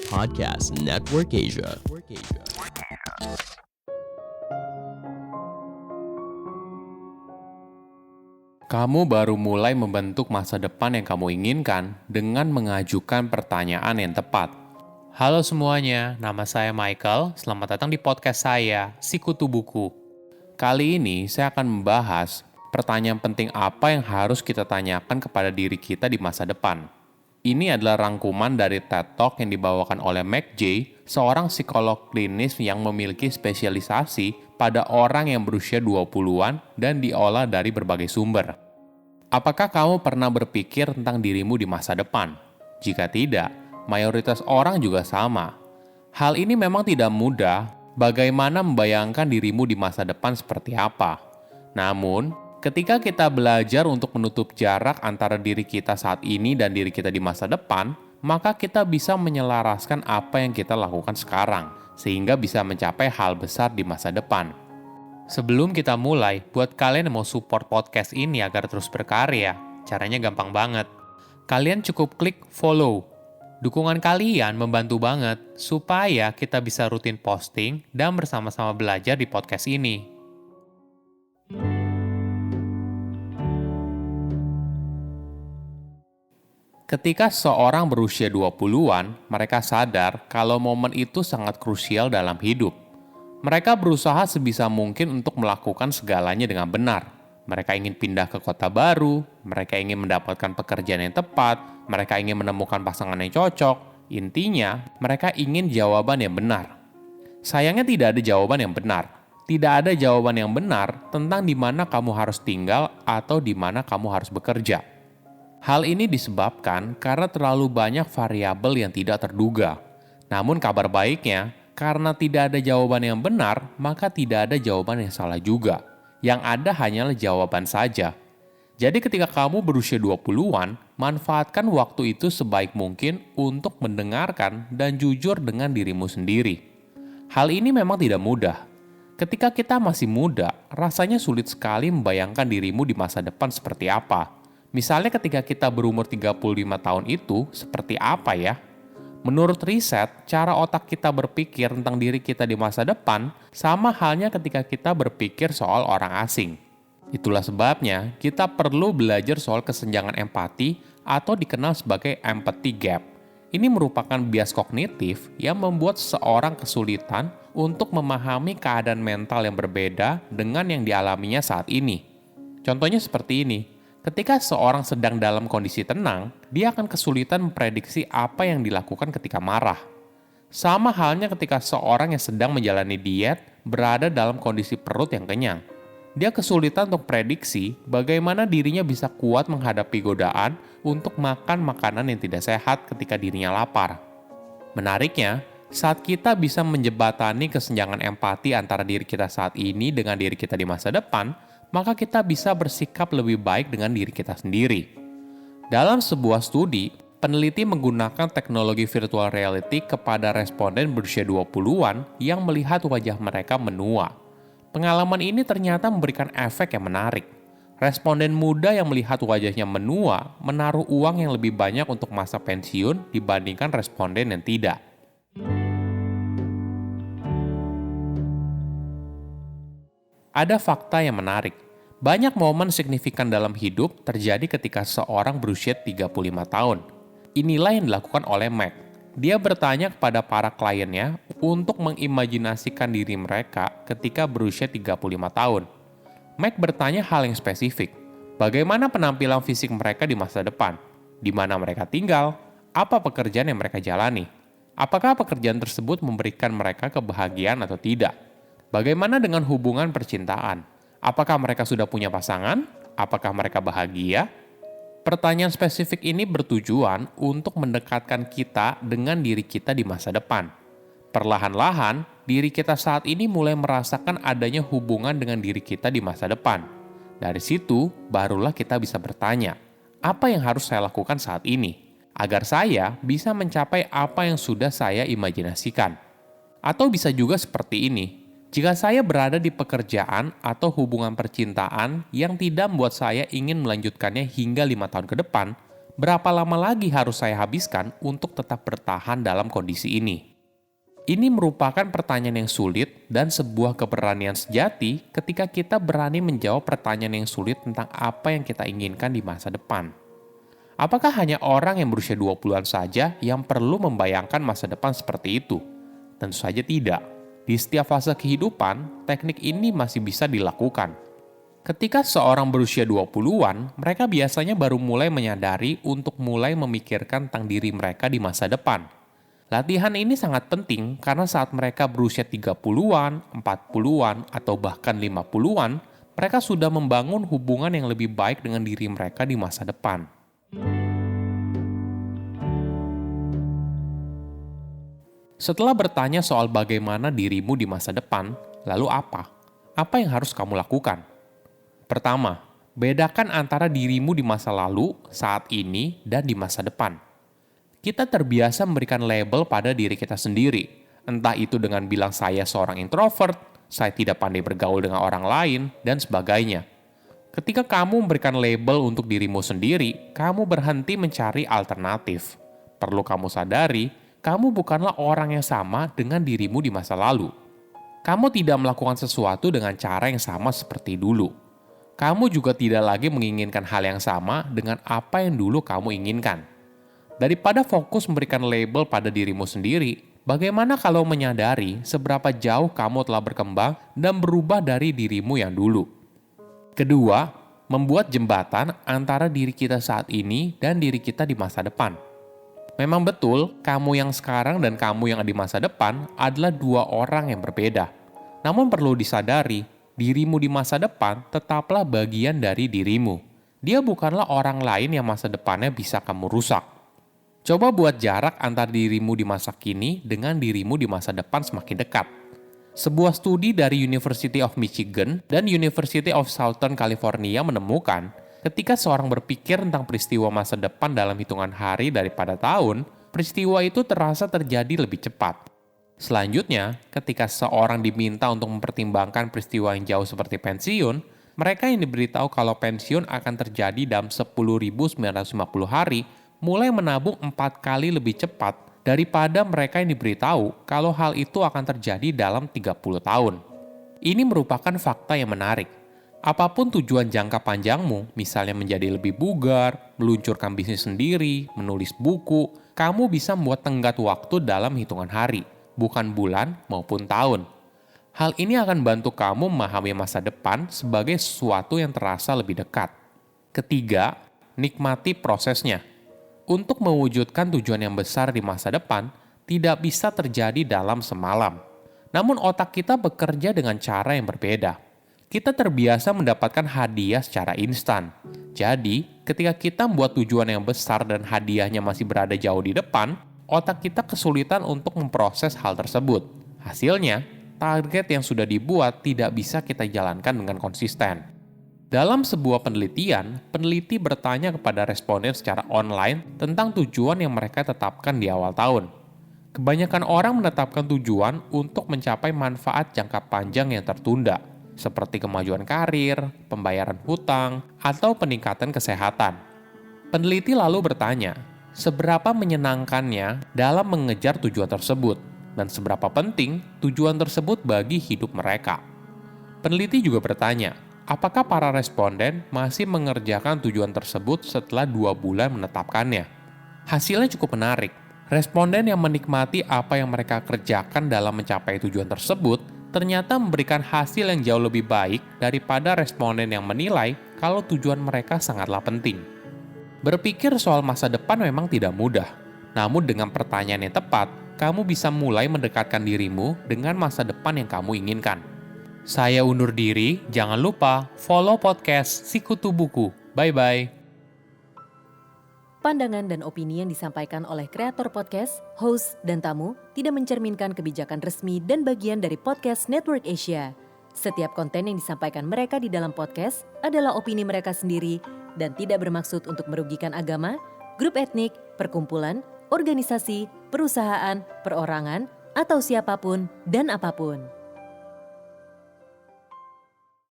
Podcast Network Asia. Kamu baru mulai membentuk masa depan yang kamu inginkan dengan mengajukan pertanyaan yang tepat. Halo semuanya, nama saya Michael. Selamat datang di podcast saya, Sikutu Buku. Kali ini saya akan membahas pertanyaan penting apa yang harus kita tanyakan kepada diri kita di masa depan. Ini adalah rangkuman dari TED Talk yang dibawakan oleh McJ, seorang psikolog klinis yang memiliki spesialisasi pada orang yang berusia 20-an dan diolah dari berbagai sumber. Apakah kamu pernah berpikir tentang dirimu di masa depan? Jika tidak, mayoritas orang juga sama. Hal ini memang tidak mudah, bagaimana membayangkan dirimu di masa depan seperti apa. Namun, ketika kita belajar untuk menutup jarak antara diri kita saat ini dan diri kita di masa depan, maka kita bisa menyelaraskan apa yang kita lakukan sekarang, sehingga bisa mencapai hal besar di masa depan. Sebelum kita mulai, buat kalian yang mau support podcast ini agar terus berkarya, caranya gampang banget. Kalian cukup klik follow. Dukungan kalian membantu banget supaya kita bisa rutin posting dan bersama-sama belajar di podcast ini. Ketika seorang berusia 20-an, mereka sadar kalau momen itu sangat krusial dalam hidup. Mereka berusaha sebisa mungkin untuk melakukan segalanya dengan benar. Mereka ingin pindah ke kota baru, mereka ingin mendapatkan pekerjaan yang tepat, mereka ingin menemukan pasangan yang cocok. Intinya, mereka ingin jawaban yang benar. Sayangnya tidak ada jawaban yang benar. Tidak ada jawaban yang benar tentang di mana kamu harus tinggal atau di mana kamu harus bekerja. Hal ini disebabkan karena terlalu banyak variabel yang tidak terduga. Namun kabar baiknya, karena tidak ada jawaban yang benar, maka tidak ada jawaban yang salah juga. Yang ada hanyalah jawaban saja. Jadi ketika kamu berusia 20-an, manfaatkan waktu itu sebaik mungkin untuk mendengarkan dan jujur dengan dirimu sendiri. Hal ini memang tidak mudah. Ketika kita masih muda, rasanya sulit sekali membayangkan dirimu di masa depan seperti apa. Misalnya ketika kita berumur 35 tahun itu, seperti apa ya? Menurut riset, cara otak kita berpikir tentang diri kita di masa depan sama halnya ketika kita berpikir soal orang asing. Itulah sebabnya kita perlu belajar soal kesenjangan empati atau dikenal sebagai empathy gap. Ini merupakan bias kognitif yang membuat seorang kesulitan untuk memahami keadaan mental yang berbeda dengan yang dialaminya saat ini. Contohnya seperti ini. Ketika seorang sedang dalam kondisi tenang, dia akan kesulitan memprediksi apa yang dilakukan ketika marah. Sama halnya ketika seorang yang sedang menjalani diet berada dalam kondisi perut yang kenyang. Dia kesulitan untuk prediksi bagaimana dirinya bisa kuat menghadapi godaan untuk makan makanan yang tidak sehat ketika dirinya lapar. Menariknya, saat kita bisa menjembatani kesenjangan empati antara diri kita saat ini dengan diri kita di masa depan, maka kita bisa bersikap lebih baik dengan diri kita sendiri. Dalam sebuah studi, peneliti menggunakan teknologi virtual reality kepada responden berusia 20-an yang melihat wajah mereka menua. Pengalaman ini ternyata memberikan efek yang menarik. Responden muda yang melihat wajahnya menua menaruh uang yang lebih banyak untuk masa pensiun dibandingkan responden yang tidak. Ada fakta yang menarik. Banyak momen signifikan dalam hidup terjadi ketika seorang berusia 35 tahun. Inilah yang dilakukan oleh Mac. Dia bertanya kepada para kliennya untuk mengimajinasikan diri mereka ketika berusia 35 tahun. Mac bertanya hal yang spesifik. Bagaimana penampilan fisik mereka di masa depan? Di mana mereka tinggal? Apa pekerjaan yang mereka jalani? Apakah pekerjaan tersebut memberikan mereka kebahagiaan atau tidak? Bagaimana dengan hubungan percintaan? Apakah mereka sudah punya pasangan? Apakah mereka bahagia? Pertanyaan spesifik ini bertujuan untuk mendekatkan kita dengan diri kita di masa depan. Perlahan-lahan, diri kita saat ini mulai merasakan adanya hubungan dengan diri kita di masa depan. Dari situ, barulah kita bisa bertanya, apa yang harus saya lakukan saat ini? Agar saya bisa mencapai apa yang sudah saya imajinasikan. Atau bisa juga seperti ini. Jika saya berada di pekerjaan atau hubungan percintaan yang tidak membuat saya ingin melanjutkannya hingga 5 tahun ke depan, Berapa lama lagi harus saya habiskan untuk tetap bertahan dalam kondisi ini? Ini merupakan pertanyaan yang sulit dan sebuah keberanian sejati ketika kita berani menjawab pertanyaan yang sulit tentang apa yang kita inginkan di masa depan. Apakah hanya orang yang berusia 20-an saja yang perlu membayangkan masa depan seperti itu? Tentu saja tidak. Di setiap fase kehidupan, teknik ini masih bisa dilakukan. Ketika seorang berusia 20-an, mereka biasanya baru mulai menyadari untuk mulai memikirkan tentang diri mereka di masa depan. Latihan ini sangat penting karena saat mereka berusia 30-an, 40-an, atau bahkan 50-an, mereka sudah membangun hubungan yang lebih baik dengan diri mereka di masa depan. Setelah bertanya soal bagaimana dirimu di masa depan, lalu apa? Apa yang harus kamu lakukan? Pertama, bedakan antara dirimu di masa lalu, saat ini, dan di masa depan. Kita terbiasa memberikan label pada diri kita sendiri, entah itu dengan bilang saya seorang introvert, saya tidak pandai bergaul dengan orang lain, dan sebagainya. Ketika kamu memberikan label untuk dirimu sendiri, kamu berhenti mencari alternatif. Perlu kamu sadari, kamu bukanlah orang yang sama dengan dirimu di masa lalu. Kamu tidak melakukan sesuatu dengan cara yang sama seperti dulu. Kamu juga tidak lagi menginginkan hal yang sama dengan apa yang dulu kamu inginkan. Daripada fokus memberikan label pada dirimu sendiri, bagaimana kalau menyadari seberapa jauh kamu telah berkembang dan berubah dari dirimu yang dulu? Kedua, membuat jembatan antara diri kita saat ini dan diri kita di masa depan. Memang betul, kamu yang sekarang dan kamu yang di masa depan adalah dua orang yang berbeda. Namun perlu disadari, dirimu di masa depan tetaplah bagian dari dirimu. Dia bukanlah orang lain yang masa depannya bisa kamu rusak. Coba buat jarak antar dirimu di masa kini dengan dirimu di masa depan semakin dekat. Sebuah studi dari University of Michigan dan University of Southern California menemukan ketika seorang berpikir tentang peristiwa masa depan dalam hitungan hari daripada tahun, peristiwa itu terasa terjadi lebih cepat. Selanjutnya, ketika seorang diminta untuk mempertimbangkan peristiwa yang jauh seperti pensiun, mereka yang diberitahu kalau pensiun akan terjadi dalam 10.950 hari, mulai menabung 4 kali lebih cepat daripada mereka yang diberitahu kalau hal itu akan terjadi dalam 30 tahun. Ini merupakan fakta yang menarik. Apapun tujuan jangka panjangmu, misalnya menjadi lebih bugar, meluncurkan bisnis sendiri, menulis buku, kamu bisa membuat tenggat waktu dalam hitungan hari, bukan bulan maupun tahun. Hal ini akan bantu kamu memahami masa depan sebagai sesuatu yang terasa lebih dekat. Ketiga, nikmati prosesnya. Untuk mewujudkan tujuan yang besar di masa depan, tidak bisa terjadi dalam semalam. Namun otak kita bekerja dengan cara yang berbeda. Kita terbiasa mendapatkan hadiah secara instan. Jadi, ketika kita membuat tujuan yang besar dan hadiahnya masih berada jauh di depan, otak kita kesulitan untuk memproses hal tersebut. Hasilnya, target yang sudah dibuat tidak bisa kita jalankan dengan konsisten. Dalam sebuah penelitian, peneliti bertanya kepada responden secara online tentang tujuan yang mereka tetapkan di awal tahun. Kebanyakan orang menetapkan tujuan untuk mencapai manfaat jangka panjang yang tertunda, seperti kemajuan karir, pembayaran hutang, atau peningkatan kesehatan. Peneliti lalu bertanya, seberapa menyenangkannya dalam mengejar tujuan tersebut, dan seberapa penting tujuan tersebut bagi hidup mereka. Peneliti juga bertanya, apakah para responden masih mengerjakan tujuan tersebut setelah 2 bulan menetapkannya? Hasilnya cukup menarik. Responden yang menikmati apa yang mereka kerjakan dalam mencapai tujuan tersebut ternyata memberikan hasil yang jauh lebih baik daripada responden yang menilai kalau tujuan mereka sangatlah penting. Berpikir soal masa depan memang tidak mudah. Namun dengan pertanyaan yang tepat, kamu bisa mulai mendekatkan dirimu dengan masa depan yang kamu inginkan. Saya undur diri, jangan lupa follow podcast Sikutu Buku. Bye-bye. Pandangan dan opini yang disampaikan oleh kreator podcast, host, dan tamu tidak mencerminkan kebijakan resmi dan bagian dari Podcast Network Asia. Setiap konten yang disampaikan mereka di dalam podcast adalah opini mereka sendiri dan tidak bermaksud untuk merugikan agama, grup etnik, perkumpulan, organisasi, perusahaan, perorangan, atau siapapun dan apapun.